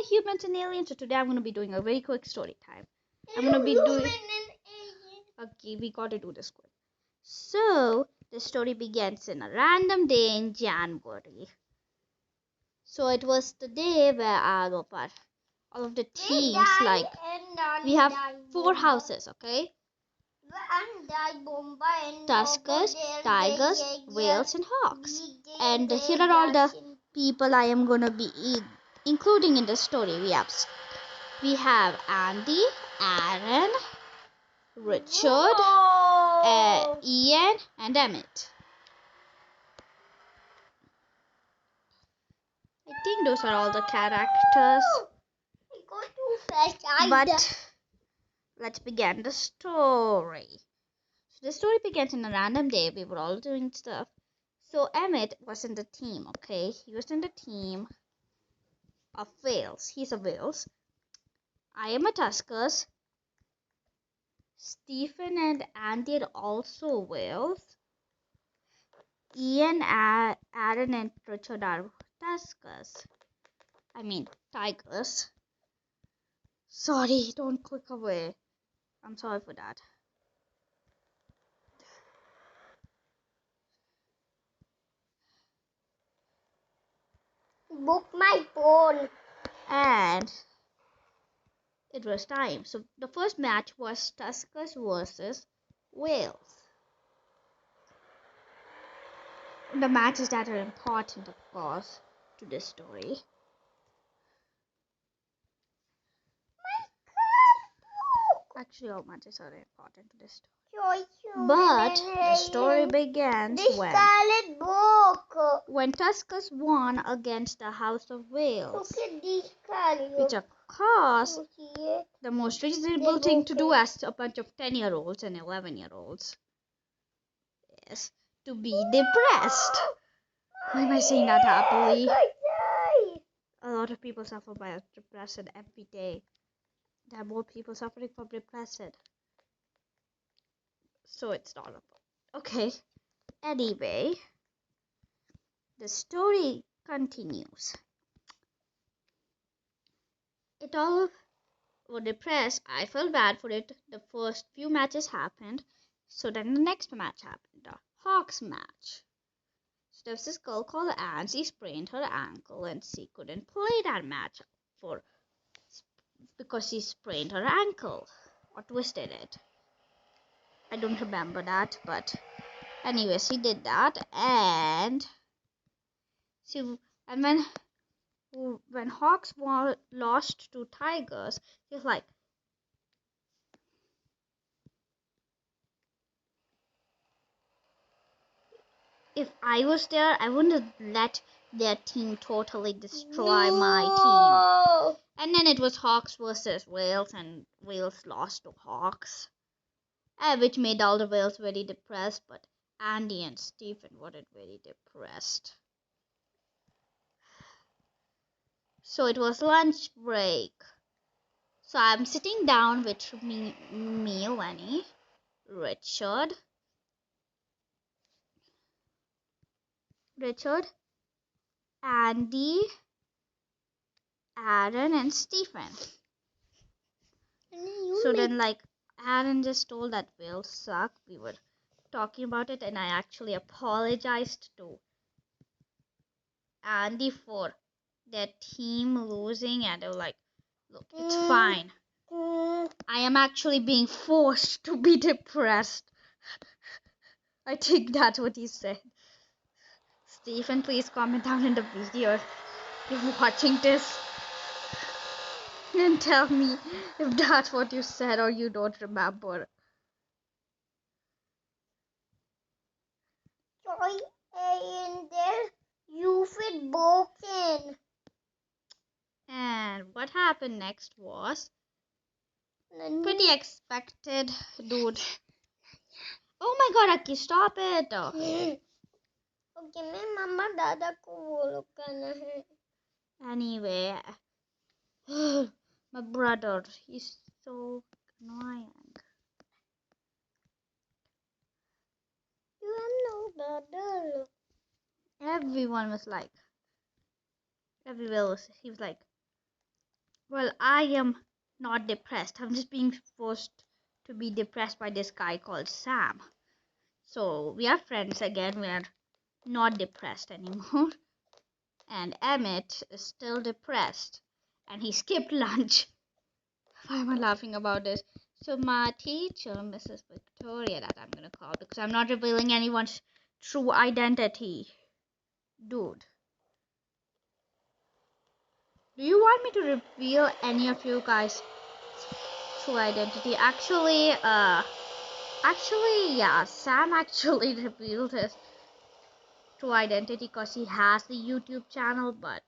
humans and aliens. So today I'm going to be doing a very quick story time. I'm going to be doing. Okay, we got to do this quick. So the story begins in a random day in January. So it was the day where all of the teams, like, we have 4 houses, okay? Tuskers, tigers, whales, and hawks. And here are all the people I am gonna be including in the story. We have Andy, Aaron, Richard, Ian, and Emmett. I think those are all the characters. But let's begin the story. So the story begins in a random day. We were all doing stuff. So Emmett was in the team, okay? He was in the team of whales. He's a whales. I am a Tuskers. Stephen and Andy are also whales. Ian, Aaron, and Richard are Tuskers. I mean, tigers. Sorry, don't click away. I'm sorry for that. Book my phone. And it was time. So the first match was Tuskers versus Wales. The matches that are important, of course, to this story. Actually, all matches are important to this story. But the story begins when Tuskers won against the House of Wales, which of course the most reasonable thing to do as a bunch of 10-year-olds and 11-year-olds is to be depressed. Why am I saying that happily? A lot of people suffer by depression every day. There are more people suffering from depression. So it's not a okay. Anyway, the story continues. It all were depressed. I felt bad for it. The first few matches happened. So then the next match happened, the Hawks match. So there was this girl called Anne. She sprained her ankle and she couldn't play that match because she sprained her ankle or twisted it. I don't remember that, but anyway, she did that, and when Hawks lost to Tigers, she was like, if I was there, I wouldn't have let their team totally destroy my team. And then it was Hawks versus Wales, and Wales lost to Hawks, which made all the Wales very depressed, but Andy and Stephen weren't very depressed. So it was lunch break. So I'm sitting down with me, Lenny, Richard, Andy, Aaron, and Stephen. So then, like, Aaron just told that we'll suck. We were talking about it, and I actually apologized to Andy for their team losing, and they were like, look, it's fine. I am actually being forced to be depressed. I think that's what he said. Stephen, please comment down in the video if you're watching this and tell me if that's what you said or you don't remember. Joy and there you fit broken. And what happened next was pretty expected, dude. Oh my god, Aki, stop it. Okay, मैं मम्मा दादा को वो लोग करना है. Anyway, my brother, he's so annoying. You have no brother. Everyone was like, he was like, Well, I am not depressed. I'm just being forced to be depressed by this guy called Sam. So we are friends again. We are not depressed anymore. And Emmett is still depressed. And he skipped lunch. Why am I laughing about this? So my teacher, Mrs. Victoria, that I'm gonna call because I'm not revealing anyone's true identity. Dude, do you want me to reveal any of you guys' true identity? Yeah, Sam actually revealed his true identity because he has the YouTube channel, but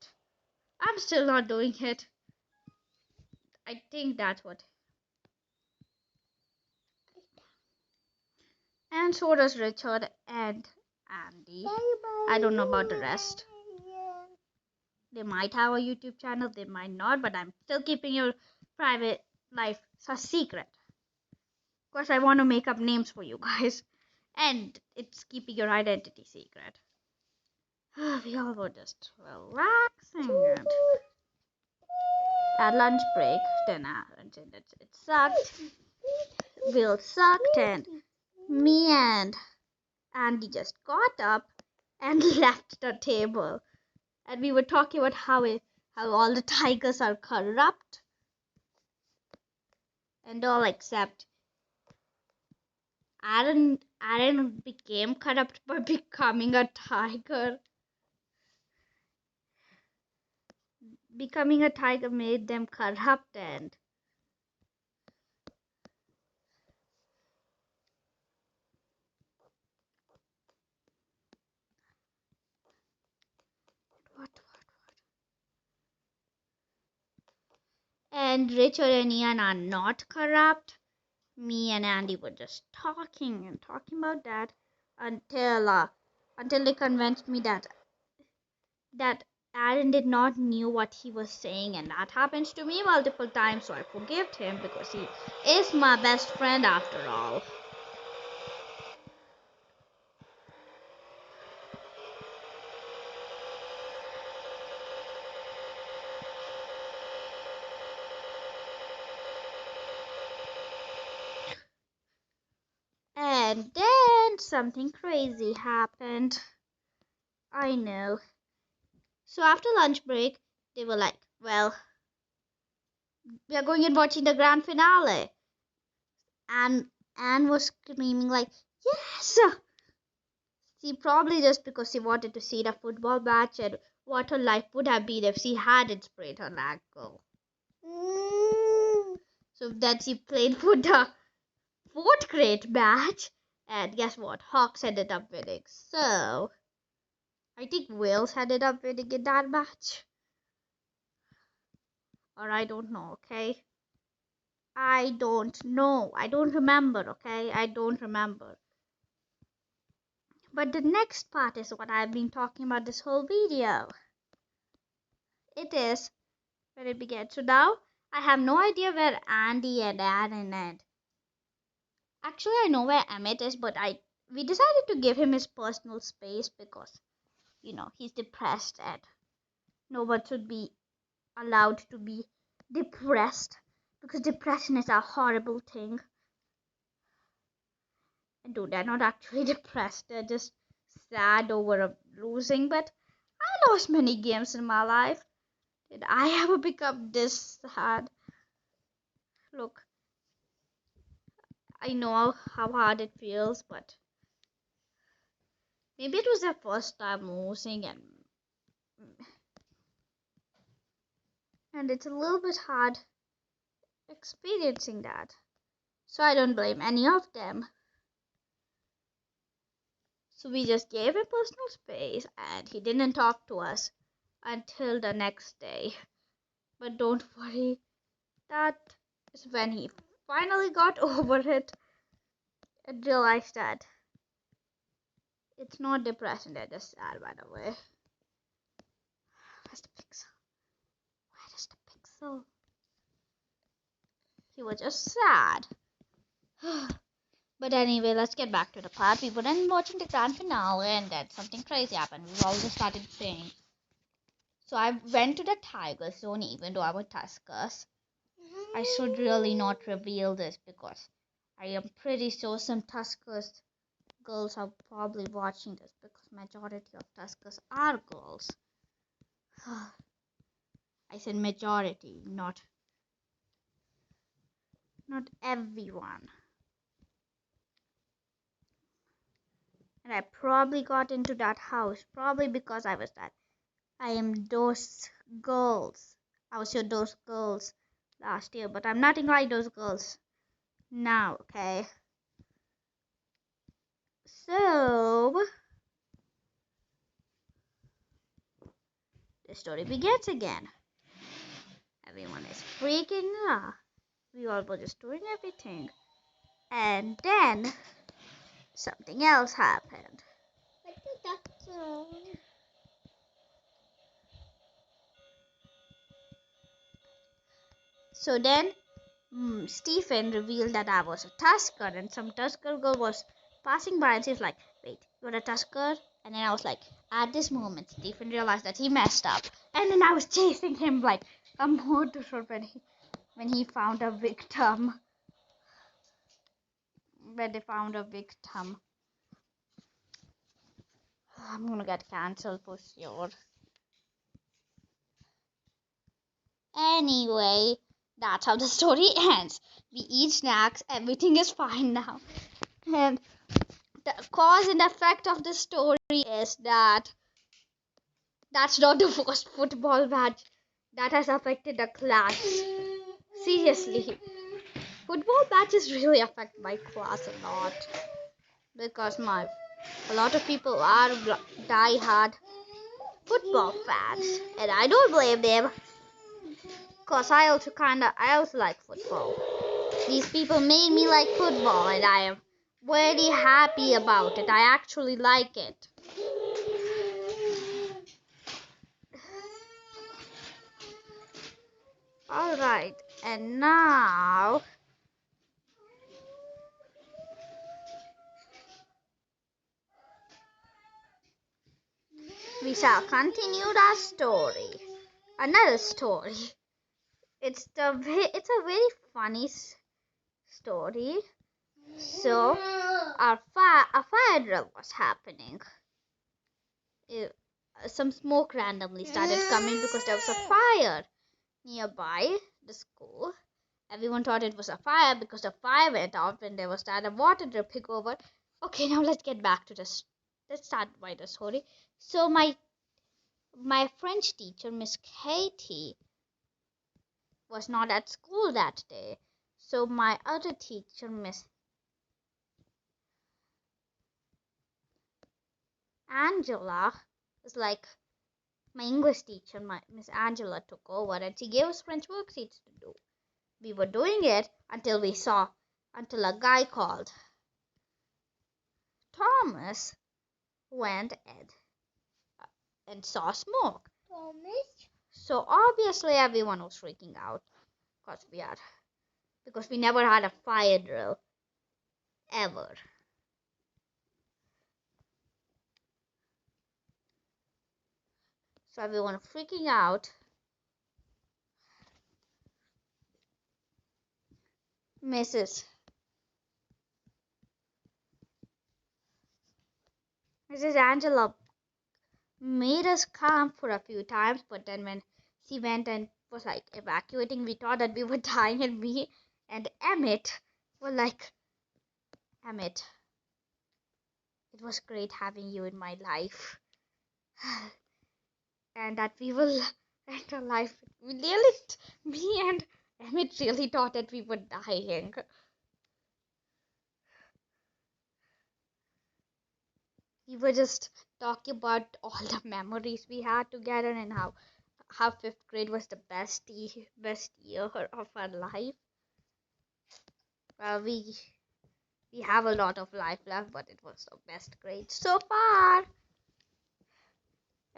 I'm still not doing it. I think that's what. And so does Richard and Andy. I don't know about the rest. They might have a YouTube channel, they might not, but I'm still keeping your private life a secret. Of course, I want to make up names for you guys, and it's keeping your identity secret. We all were just relaxing and at lunch break, then it sucked. Will sucked, and me and Andy just got up and left the table. And we were talking about how all the tigers are corrupt and all except Aaron became corrupt by becoming a tiger. Becoming a tiger made them corrupt and what and Richard and Ian are not corrupt. Me and Andy were just talking and talking about that until they convinced me that Aaron did not knew what he was saying, and that happens to me multiple times, so I forgave him because he is my best friend after all. And then something crazy happened. I know. So after lunch break, they were like, well, we are going and watching the grand finale. And Anne was screaming like, yes! She probably just because she wanted to see the football match and what her life would have been if she hadn't sprained her ankle. So then she played for the fourth grade match, and guess what? Hawks ended up winning. So I think Wales ended up winning in that match. Or I don't know, okay? I don't know. I don't remember, okay? I don't remember. But the next part is what I've been talking about this whole video. It is where it began. So now I have no idea where Andy and Aaron and actually I know where Emmett is, but we decided to give him his personal space because he's depressed and no one should be allowed to be depressed because depression is a horrible thing. And dude, they're not actually depressed, they're just sad over losing. But I lost many games in my life. Did I ever become this sad? Look, I know how hard it feels, but maybe it was their first time losing and it's a little bit hard experiencing that. So I don't blame any of them. So we just gave him personal space and he didn't talk to us until the next day. But don't worry, that is when he finally got over it and realized that it's not depression, they're just sad, by the way. Where's the pixel? Where is the pixel? He was just sad. But anyway, let's get back to the part. We were then watching the grand finale and then something crazy happened. We all just started praying. So I went to the tiger zone even though I was Tuskers. I should really not reveal this because I am pretty sure some Tuskers girls are probably watching this because majority of Tuskers are girls. I said majority, not everyone. And I probably got into that house probably because I was that. I am those girls. I was those girls last year, but I'm nothing like those girls now, okay? So the story begins again. Everyone is freaking out. We all were just doing everything. And then something else happened. So then Stephen revealed that I was a Tusker, and some Tusker girl was passing by, and she was like, "Wait, you're a Tusker?" And then I was like, at this moment, Stephen realized that he messed up, and then I was chasing him like a murderer when he found a victim. When they found a victim, I'm gonna get cancelled for sure. Anyway, that's how the story ends. We eat snacks, everything is fine now. And the cause and effect of the story is that that's not the first football match that has affected the class. Seriously, football matches really affect my class a lot because a lot of people are die-hard football fans, and I don't blame them because I also like football. These people made me like football, and I am very happy about it. I actually like it. Alright, and now we shall continue our story. Another story. It's a very funny story. So, a fire drill was happening. Some smoke randomly started coming because there was a fire nearby the school. Everyone thought it was a fire because the fire went out when there was started water dripping over. Okay, now let's get back to this. Let's start by the story. So my French teacher, Miss Katie, was not at school that day. So my other teacher, Miss Angela, was like my English teacher, my Miss Angela took over and she gave us French worksheets to do. We were doing it until a guy called Thomas went and saw smoke. Thomas? So obviously everyone was freaking out because we never had a fire drill ever. So everyone freaking out. Mrs. Mrs. Angela made us calm for a few times, but then when she went and was like evacuating, we thought that we were dying, and me and Emmett were like, Emmett, it was great having you in my life. And that we will end our life. Me and Emmett really thought that we were dying. We were just talking about all the memories we had together and how fifth grade was the best year of our life. Well, we have a lot of life left, but it was the best grade so far.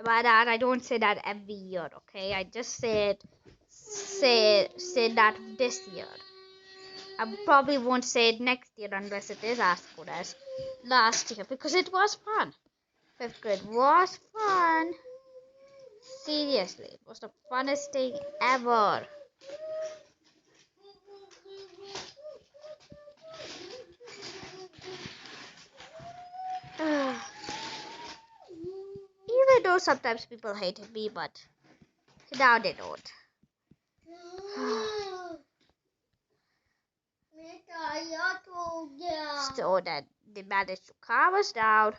By that, I don't say that every year, okay? I just say that this year. I probably won't say it next year unless it is as good as last year because it was fun. Fifth grade was fun. Seriously, it was the funnest thing ever. Even though sometimes people hated me, but now they don't. So then they managed to calm us down,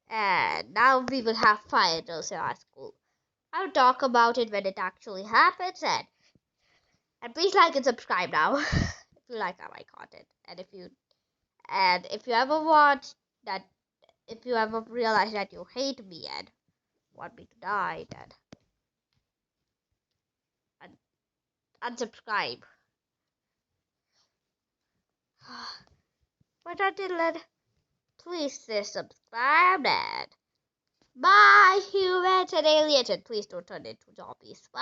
and now we will have fire drills in our school. I'll talk about it when it actually happens, and please like and subscribe now if you like my content, and if you ever want that, if you ever realize that you hate me and want me to die, then unsubscribe. But until then, please stay subscribed and bye, humans and aliens, and please don't turn into zombies. Bye.